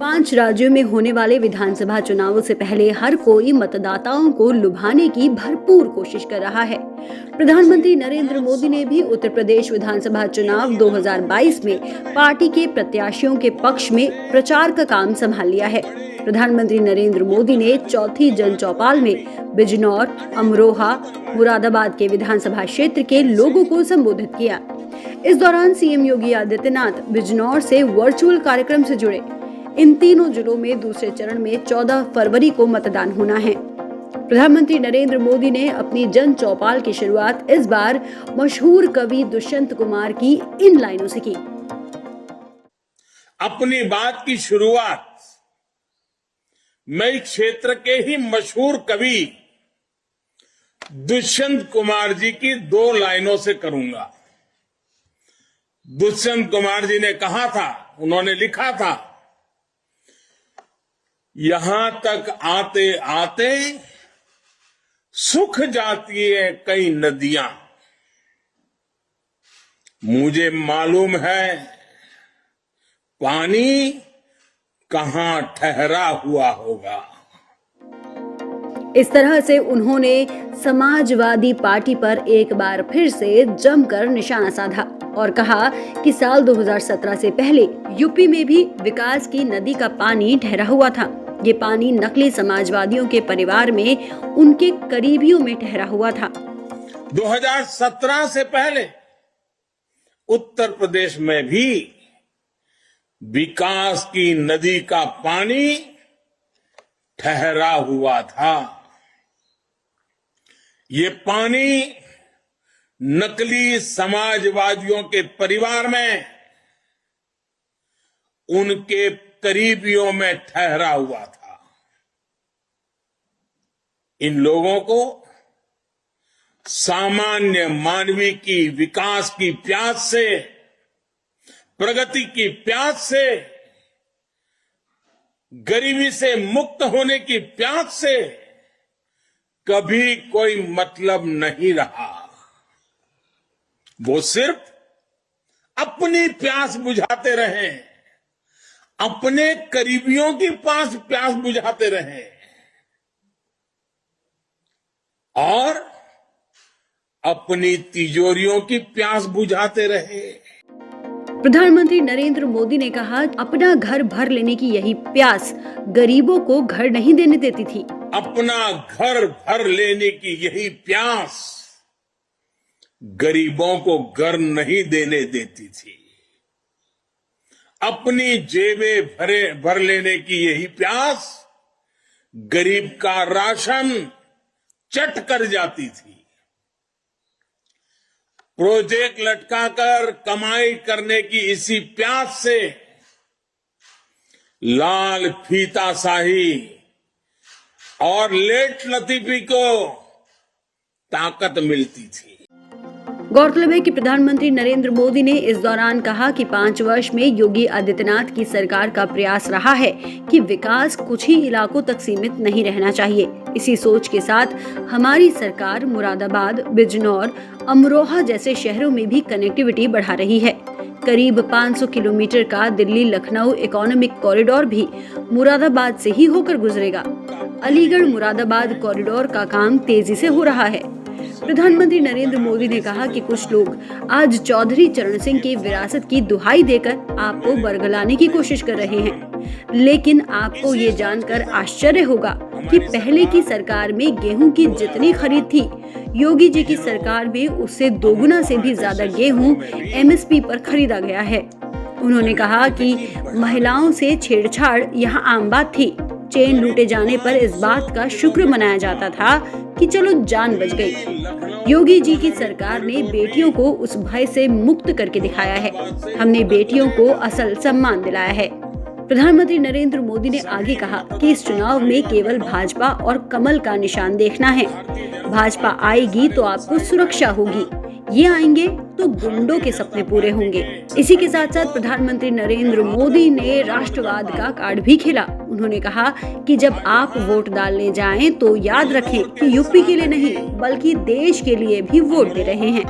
पांच राज्यों में होने वाले विधानसभा चुनावों से पहले हर कोई मतदाताओं को लुभाने की भरपूर कोशिश कर रहा है। प्रधानमंत्री नरेंद्र मोदी ने भी उत्तर प्रदेश विधानसभा चुनाव 2022 में पार्टी के प्रत्याशियों के पक्ष में प्रचार का काम संभाल लिया है। प्रधानमंत्री नरेंद्र मोदी ने चौथी जन चौपाल में बिजनौर, अमरोहा, मुरादाबाद के विधानसभा क्षेत्र के लोगों को संबोधित किया। इस दौरान सीएम योगी आदित्यनाथ बिजनौर से वर्चुअल कार्यक्रम से जुड़े। इन तीनों जिलों में दूसरे चरण में 14 फरवरी को मतदान होना है। प्रधानमंत्री नरेंद्र मोदी ने अपनी जन चौपाल की शुरुआत इस बार मशहूर कवि दुष्यंत कुमार की इन लाइनों से की। अपनी बात की शुरुआत मैं क्षेत्र के ही मशहूर कवि दुष्यंत कुमार जी की 2 लाइनों से करूंगा। दुष्यंत कुमार जी ने कहा था, उन्होंने लिखा था, यहां तक आते आते सूख जाती है कई नदियां, मुझे मालूम है पानी कहां ठहरा हुआ होगा। इस तरह से उन्होंने समाजवादी पार्टी पर एक बार फिर से जमकर निशाना साधा और कहा कि साल 2017 से पहले यूपी में भी विकास की नदी का पानी ठहरा हुआ था। ये पानी नकली समाजवादियों के परिवार में उनके करीबियों में ठहरा हुआ था। 2017 से पहले उत्तर प्रदेश में भी विकास की नदी का पानी ठहरा हुआ था। ये पानी नकली समाजवादियों के परिवार में उनके करीबियों में ठहरा हुआ था। इन लोगों को सामान्य मानवीय की विकास की प्यास से, प्रगति की प्यास से, गरीबी से मुक्त होने की प्यास से कभी कोई मतलब नहीं रहा। वो सिर्फ अपनी प्यास बुझाते रहे, अपने करीबियों की प्यास बुझाते रहे और अपनी तिजोरियों की प्यास बुझाते रहे। प्रधानमंत्री नरेंद्र मोदी ने कहा, अपना घर भर लेने की यही प्यास गरीबों को घर नहीं देने देती थी। अपना घर भर लेने की यही प्यास गरीबों को घर नहीं देने देती थी। अपनी जेबें भर लेने की यही प्यास गरीब का राशन चट कर जाती थी। प्रोजेक्ट लटकाकर कमाई करने की इसी प्यास से लाल फीताशाही और लेट लतीफी को ताकत मिलती थी। गौरतलब है कि प्रधानमंत्री नरेंद्र मोदी ने इस दौरान कहा कि 5 वर्ष में योगी आदित्यनाथ की सरकार का प्रयास रहा है कि विकास कुछ ही इलाकों तक सीमित नहीं रहना चाहिए। इसी सोच के साथ हमारी सरकार मुरादाबाद, बिजनौर, अमरोहा जैसे शहरों में भी कनेक्टिविटी बढ़ा रही है। करीब 500 किलोमीटर का दिल्ली लखनऊ इकोनॉमिक कॉरिडोर भी मुरादाबाद से ही होकर गुजरेगा। अलीगढ़ मुरादाबाद कॉरिडोर का काम तेजी से हो रहा है। प्रधानमंत्री नरेंद्र मोदी ने कहा कि कुछ लोग आज चौधरी चरण सिंह की विरासत की दुहाई देकर आपको बरगलाने की कोशिश कर रहे हैं, लेकिन आपको ये जानकर आश्चर्य होगा कि पहले की सरकार में गेहूं की जितनी खरीद थी, योगी जी की सरकार में उससे दोगुना से भी ज्यादा गेहूं एमएसपी पर खरीदा गया है। उन्होंने कहा कि महिलाओं से छेड़छाड़ यहाँ आम बात थी। चेन लूटे जाने पर इस बात का शुक्र मनाया जाता था कि चलो जान बच गई। योगी जी की सरकार ने बेटियों को उस भय से मुक्त करके दिखाया है। हमने बेटियों को असल सम्मान दिलाया है। प्रधानमंत्री नरेंद्र मोदी ने आगे कहा कि इस चुनाव में केवल भाजपा और कमल का निशान देखना है। भाजपा आएगी तो आपको सुरक्षा होगी, ये आएंगे तो गुंडों के सपने पूरे होंगे। इसी के साथ साथ प्रधानमंत्री नरेंद्र मोदी ने राष्ट्रवाद का कार्ड भी खेला। उन्होंने कहा कि जब आप वोट डालने जाएं तो याद रखें कि यूपी के लिए नहीं बल्कि देश के लिए भी वोट दे रहे हैं।